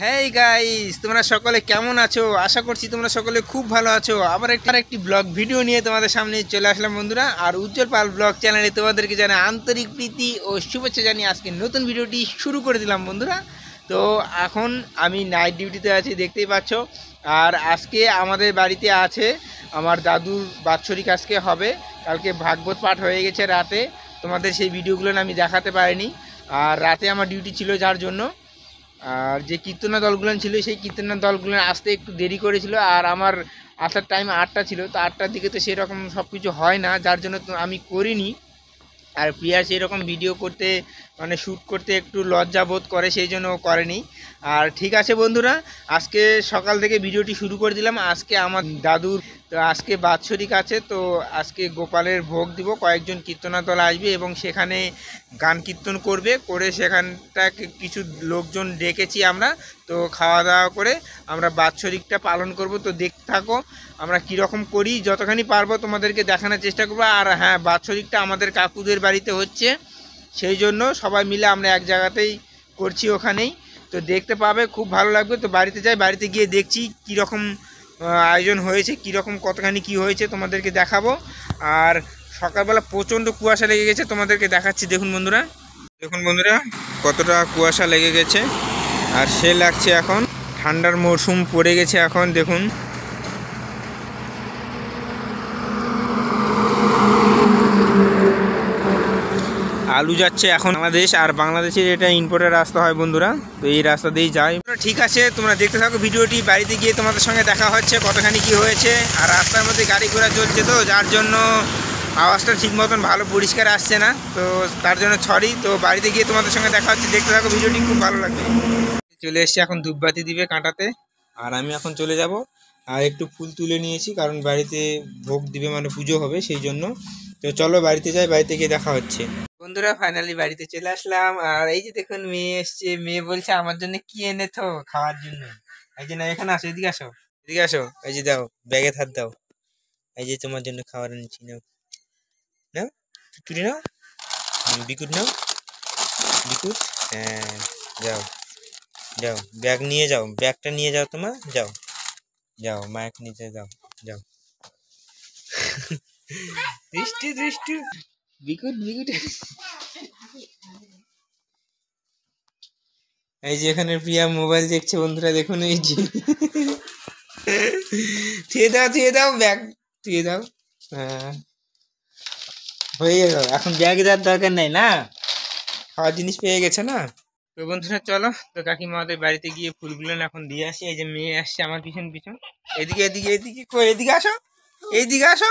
Hey guys, তোমরা সকলে কেমন আছো? আশা করছি তোমরা সকলে খুব ভালো আছো। আবার একটি ব্লগ ভিডিও নিয়ে তোমাদের সামনে চলে আসলাম বন্ধুরা। আর উজ্জ্বল পাল ব্লগ চ্যানেলে তোমাদেরকে জানাই আন্তরিক প্রীতি ও শুভেচ্ছা জানিয়ে আজকে নতুন ভিডিওটি শুরু করে দিলাম বন্ধুরা। তো এখন আমি নাইট ডিউটিতে আছি, দেখতেই পাচ্ছ। আর আজকে আমাদের বাড়িতে আছে আমার দাদুর বাৎসরিক, আজকে হবে। কালকে ভাগবত পাঠ হয়ে গেছে রাতে, তোমাদের সেই ভিডিওগুলো আমি দেখাতে পারিনি। আর রাতে আমার ডিউটি ছিল, যার জন্য আর যে কীর্তনা দলগুলো ছিল সেই কীর্তনা দলগুলো আসতে একটু দেরি করেছিল। আর আমার আসার টাইম 8টা ছিল, তো 8টার দিকে তো সেরকম সব কিছু হয় না, যার জন্য তো আমি করিনি। আর প্রিয়া সেই রকম ভিডিও করতে মানে শ্যুট করতে একটু লজ্জা বোধ করে, সেই জন্য করেনি। আর ঠিক আছে বন্ধুরা, আজকে সকাল থেকে ভিডিওটি শুরু করে দিলাম। আজকে আমার দাদুর তো আজকে বাৎসরিক আছে, তো আজকে গোপালের ভোগ দিব। কয়েকজন কীর্তনা দল আসবে এবং সেখানে গান কীর্তন করবে, করে সেখানটা কিছু লোকজন ডেকেছি আমরা। তো খাওয়া দাওয়া করে আমরা বাৎসরিকটা পালন করব। তো দেখতে থাকো আমরা কীরকম করি, যতখানি পারবো তোমাদেরকে দেখানোর চেষ্টা করবো। আর হ্যাঁ, বাৎসরিকটা আমাদের কাকুদের বাড়িতে হচ্ছে, সেই জন্য সবাই মিলে আমরা এক জায়গাতেই করছি, ওখানেই। তো দেখতে পাবে, খুব ভালো লাগবে। তো বাড়িতে যাই, বাড়িতে গিয়ে দেখছি কীরকম আয়োজন হয়েছে, কীরকম কতখানি কি হয়েছে তোমাদেরকে দেখাবো। আর সকালবেলা প্রচণ্ড কুয়াশা লেগে গেছে, তোমাদেরকে দেখাচ্ছি। দেখুন বন্ধুরা, দেখুন বন্ধুরা কতটা কুয়াশা লেগে গেছে। আর সে লাগছে, এখন ঠান্ডার মরশুম পড়ে গেছে এখন। দেখুন আলু যাচ্ছে এখন বাংলাদেশ, আর বাংলাদেশের এটা ইম্পোর্টের রাস্তা হয় বন্ধুরা। তো এই রাস্তা দিয়েই যায়। ঠিক আছে, তোমরা দেখতে থাকো ভিডিওটি। বাড়িতে গিয়ে তোমাদের সঙ্গে দেখা হচ্ছে কতখানি কি হয়েছে। আর রাস্তার মধ্যে গাড়ি ঘোড়া চলছে, তো যার জন্য আওয়াজটা ঠিক মতন ভালো পরিষ্কার আসছে না, তো তার জন্য সরি। তো বাড়িতে গিয়ে তোমাদের সঙ্গে দেখা হচ্ছে, দেখতে থাকো ভিডিওটি, খুব ভালো লাগবে। চলে এসছি, এখন ধূপবাতি দিবে কাঁটাতে। আর আমি এখন চলে যাব। আর একটু ফুল তুলে নিয়েছি, কারণ বাড়িতে ভোগ দিবে, মানে পুজো হবে, সেই জন্য। তো চলো বাড়িতে যাই, বাড়িতে গিয়ে দেখা হচ্ছে বন্ধুরা। ফাইনালি বাড়িতে চলে আসলাম। আর এই যে দেখুন, মেয়ে এসছে। মেয়ে বলছে আমার জন্য কি এনেছো খাওয়ার জন্য। এই যে না, এখানে আসো, এদিকে আসো, এদিকে আসো। এই যে দাও, ব্যাগে হাত দাও। এই যে তোমার জন্য খাবার এনেছি, নাও নাও, চুরি নাও, বিকুট নাও, বিকুট। হ্যাঁ, যাও যাও, ব্যাগ নিয়ে যাও, ব্যাগটা নিয়ে যাও তোমার, যাও যাও, মায়ের নিচে যাও, যাও। দৃষ্টি দৃষ্টি, বিকুট বিকুট। এই যে এখানে প্রিয়া মোবাইল দেখছে বন্ধুরা, দেখুন। এই যে থুয়ে দাও, থুয়ে দাও, ব্যাগ থুয়ে দাও। হ্যাঁ, হয়ে গেল। এখন ব্যাগে যাওয়ার দরকার নাই না, খাওয়ার জিনিস পেয়ে গেছে না। তো বন্ধুরা চলো, তো কাকিমাদের বাড়িতে গিয়ে ফুলগুলো এখন দিয়ে আসি। এই যে মেয়ে আসছে আমার পিছন পিছন। এদিকে এদিকে এদিকে, কই এদিকে আসো, এইদিকে আসো।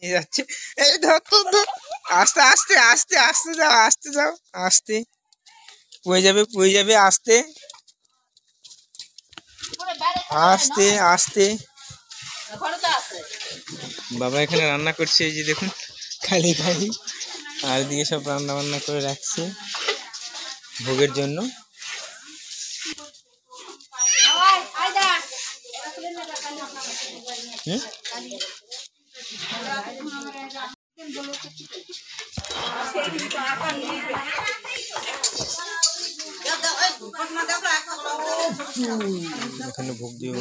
এই যাচ্ছে, এই ধর তো, আস্তে আস্তে আস্তে আস্তে যাও, আস্তে যাও, আস্তে। পড়ে যাবে, পড়ে যাবে, আস্তে আস্তে আস্তে। বাবা এখানে রান্না করছে, এই যে দেখুন, খালি খালি। আর দিয়ে সব রান্না বান্না করে রাখছে ভোগের জন্য। এখানে ভোগ দিয়ে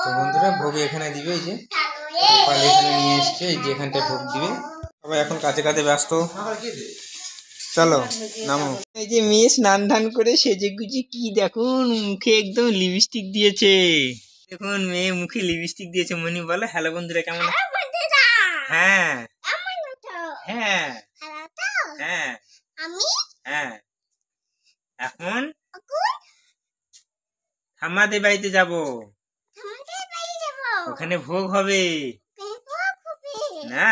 তো বন্ধুরা, ভোগ এখানে দিবে। এই যে গোপাল এখানে নিয়ে এসছে, এই যে এখানটায় ভোগ দিবে। সবাই এখন কাজে কাজে ব্যস্ত। চলো নামো। এই যে মেয়ে স্নান ধান করে সেজে গুজে, কি দেখুন, মুখে একদম লিপস্টিক দিয়েছে। দেখুন মেয়ে মুখে লিপস্টিক দিয়েছে। মনি বলো হ্যালো বন্ধুরা, কেমন? হ্যাঁ হ্যাঁ হ্যাঁ, হ্যাঁ। এখন আমাদের বাড়িতে যাব, ওখানে ভোগ হবে না,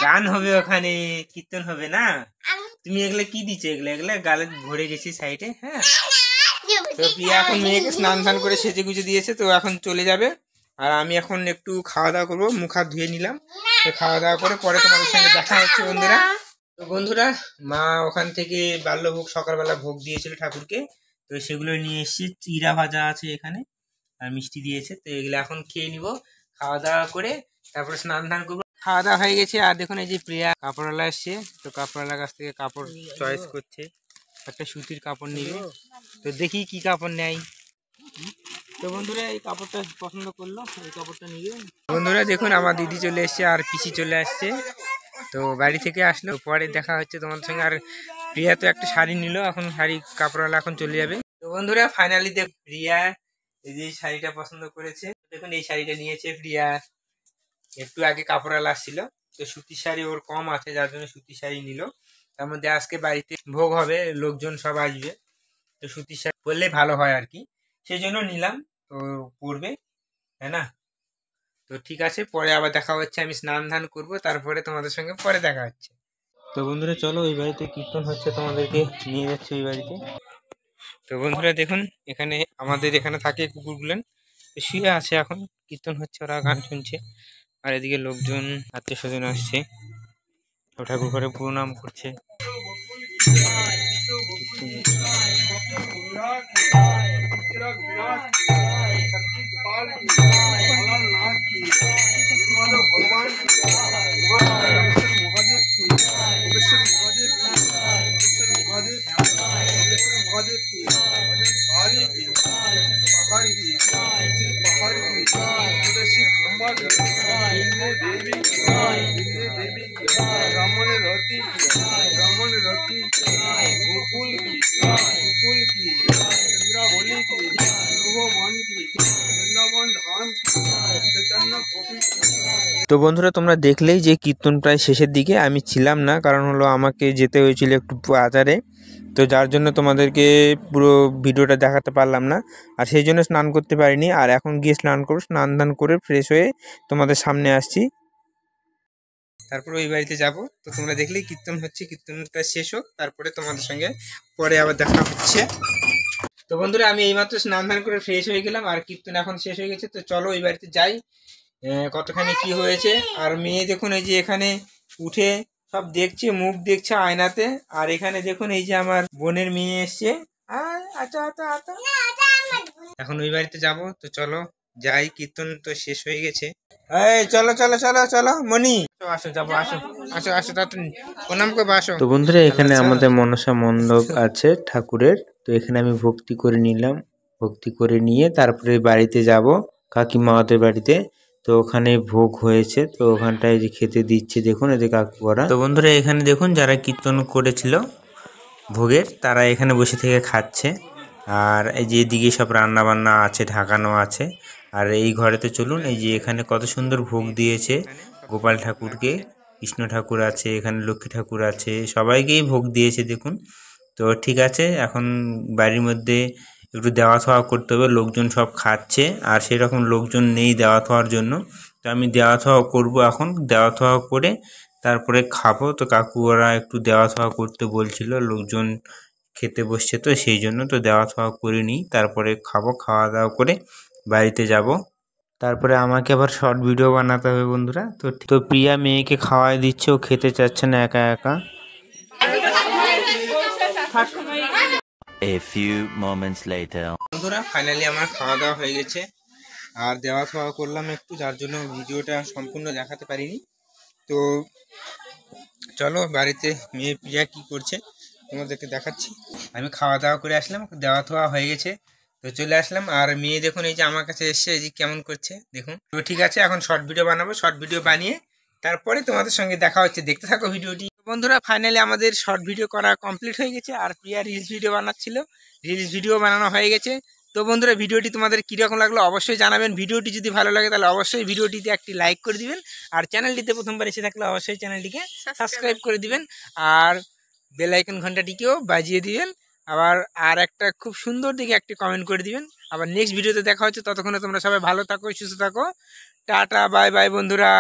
গান হবে ওখানে, কীর্তন হবে না। তুমি এগুলো কি দিচ্ছ? এগুলো এগুলো গালে ভরে গেছি সাইডে। হ্যাঁ, তো প্রিয়া এখন মেয়েকে স্নান ধান করে সেজে গুজে দিয়েছে, তো এখন চলে যাবে। আর আমি এখন একটু খাওয়া দাওয়া করবো, মুখ হাত ধুয়ে নিলাম। তো খাওয়া দাওয়া করে পরে তোমাদের সঙ্গে দেখা হচ্ছে বন্ধুরা। তো বন্ধুরা, মা ওখান থেকে বাল্যভোগ সকালবেলা ভোগ দিয়েছিল ঠাকুরকে, তো সেগুলো নিয়ে এসেছি। চিড়া ভাজা আছে এখানে, আর মিষ্টি দিয়েছে। তো এগুলো এখন খেয়ে নিব। খাওয়া দাওয়া করে তারপরে স্নান ধান করবো। খাওয়া দাওয়া হয়ে গেছে। আর দেখুন এই যে প্রিয়া কাপড়ওয়ালা এসছে, তো কাপড়ওয়ালার কাছ থেকে কাপড় চয়েস করছে, একটা সুতির কাপড় নিবে। তো দেখি কি কাপড় নেয়। তো বন্ধুরা এই কাপড়টা পছন্দ করলো, এই কাপড়টা নিবে। বন্ধুরা দেখুন আমার দিদি চলে এসছে আর পিসি চলে আসছে, তো বাড়ি থেকে আসলো। পরে দেখা হচ্ছে তোমাদের সঙ্গে। আর প্রিয়া তো একটা শাড়ি নিল, এখন শাড়ি কাপড়ওয়ালা এখন চলে যাবে। তো বন্ধুরা ফাইনালি দেখ প্রিয়া এই যে শাড়িটা পছন্দ করেছে। দেখুন এই শাড়িটা নিয়েছে প্রিয়া। একটু আগে কাপড়ওয়ালা আসছিল, তো সুতির শাড়ি ওর কম আছে, যার জন্য সুতির শাড়ি নিল। তার মধ্যে আজকে বাড়িতে ভোগ হবে, লোকজন সব আসবে, তো সুতির শাড়ি পরলে ভালো হয় আর কি, সেই জন্য নিলাম। তো পরবে, তাই না? তো ঠিক আছে, পরে আবার দেখা হচ্ছে। আমি স্নান ধান করবো, তারপরে তোমাদের সঙ্গে পরে দেখা হচ্ছে। তো বন্ধুরা চলো, ওই বাড়িতে কীর্তন হচ্ছে, তোমাদেরকে নিয়ে যাচ্ছে ওই বাড়িতে। তো বন্ধুরা দেখুন এখানে আমাদের এখানে থাকে কুকুরগুলো, শুয়ে আছে, এখন কীর্তন হচ্ছে, ওরা গান শুনছে। আর এদিকে লোকজন আত্মীয় স্বজন আসছে, ও ঠাকুর ঘরে প্রণাম করছে। তো বন্ধুরা তোমরা দেখলেই যে কীর্তন প্রায় শেষের দিকে, আমি ছিলাম না, কারণ হলো আমাকে যেতে হয়েছিল একটু বাজারে, তো যার জন্য তোমাদেরকে পুরো ভিডিওটা দেখাতে পারলাম না। আর সেই জন্য স্নান করতে পারিনি। আর এখন গিয়ে স্নান করব, স্নান ধান করে ফ্রেশ হয়ে তোমাদের সামনে আসছি, তারপরে ওই বাড়িতে যাব। তো তোমরা দেখলেই কীর্তন হচ্ছে, কীর্তনটা শেষ হোক, তারপরে তোমাদের সঙ্গে পরে আবার দেখা হচ্ছে। তো বন্ধুরা আমি এইমাত্র স্নান ধান করে ফ্রেশ হয়ে গেলাম, আর কীর্তন এখন শেষ হয়ে গেছে। তো চলো ওই বাড়িতে যাই, কতখানি কি হয়েছে। আর মেয়ে দেখুন এই যে এখানে উঠে সব দেখছে, মুখ দেখছে আয়নাতে। আর এখানে দেখুন এই যে আমার বোনের মেয়ে এসছে, এখন ওই বাড়িতে যাব। তো চলো যাই, কীর্তন তো শেষ হয়ে গেছে। এই চলো চলো চলো চলো মনি, আসো যাবো, আসো আসো আসো তাড়াতাড়ি প্রণাম করবো, আসো। তো বন্ধুরা এখানে আমাদের মনসা মণ্ডপ আছে ঠাকুরের, তো এখানে আমি ভক্তি করে নিলাম। ভক্তি করে নিয়ে তারপরে বাড়িতে যাব, কাকিমাদের বাড়িতে। তো ওখানে ভোগ হয়েছে, তো ওখানটায় যে খেতে দিচ্ছে দেখুন এদের কাকুরা। তো বন্ধুরা এখানে দেখুন যারা কীর্তন করেছিল ভোগের, তারা এখানে বসে থেকে খাচ্ছে। আর এই যে এদিকে সব রান্না বান্না আছে, ঢাকানো আছে। আর এই ঘরেতে চলুন, এই যে এখানে কত সুন্দর ভোগ দিয়েছে গোপাল ঠাকুরকে, কৃষ্ণ ঠাকুর আছে, এখানে লক্ষ্মী ঠাকুর আছে, সবাইকেই ভোগ দিয়েছে দেখুন। তো ঠিক আছে, এখন বাড়ির মধ্যে একটু দেওয়া থাওয়া করতে হবে, লোকজন সব খাচ্ছে আর সেরকম লোকজন নেই দেওয়া থাওয়ার জন্য। তো আমি দেওয়া থাওয়া করবো, এখন দেওয়া থাওয়া করে তারপরে খাবো। তো কাকু ওরা একটু দেওয়া থাওয়া করতে বলছিল, লোকজন খেতে বসছে, তো সেই জন্য তো দেওয়া থাওয়া করে নিই, তারপরে খাবো। খাওয়া দাওয়া করে বাড়িতে যাব, তারপরে আমাকে আবার শর্ট ভিডিও বানাতে হবে বন্ধুরা। তো প্রিয়া মেয়েকে খাওয়াই দিচ্ছে, ও খেতে চাচ্ছে না একা একা। A few moments later. বন্ধুরা ফাইনালি আমার খাওয়া দাওয়া হয়ে গেছে, আর দেওয়া খাওয়া করলাম একটু, যার জন্য ভিডিওটা সম্পূর্ণ দেখাতে পারিনি। তো চলো বাড়িতে মেয়ে প্রিয়া কি করছে তোমাদেরকে দেখাচ্ছি। আমি খাওয়া দাওয়া করে আসলাম, দেওয়া খাওয়া হয়ে গেছে, তো চলে আসলাম। আর মেয়ে দেখুন এই যে আমার কাছে এসছে, এই যে কেমন করছে দেখুন। তো ঠিক আছে, এখন শর্ট ভিডিও বানাবো, শর্ট ভিডিও বানিয়ে তারপরে তোমাদের সঙ্গে দেখা হচ্ছে, দেখতে থাকো ভিডিওটি। বন্ধুরা ফাইনালি আমাদের শর্ট ভিডিও করা কমপ্লিট হয়ে গেছে, আর প্রিয়া রিলস ভিডিও বানাচ্ছিল, রিলস ভিডিও বানানো হয়ে গেছে। তো বন্ধুরা ভিডিওটি তোমাদের কীরকম লাগলো অবশ্যই জানাবেন। ভিডিওটি যদি ভালো লাগে তাহলে অবশ্যই ভিডিওটিতে একটি লাইক করে দিবেন, আর চ্যানেলটিতে প্রথমবার এসে থাকলে অবশ্যই চ্যানেলটিকে সাবস্ক্রাইব করে দিবেন, আর বেল আইকন ঘন্টাটিকেও বাজিয়ে দিবেন। আবার আর একটা খুব সুন্দর দিকে একটি কমেন্ট করে দিবেন। আবার নেক্সট ভিডিওতে দেখা হচ্ছে, ততক্ষণে তোমরা সবাই ভালো থাকো, সুস্থ থাকো, টাটা বাই বাই বন্ধুরা।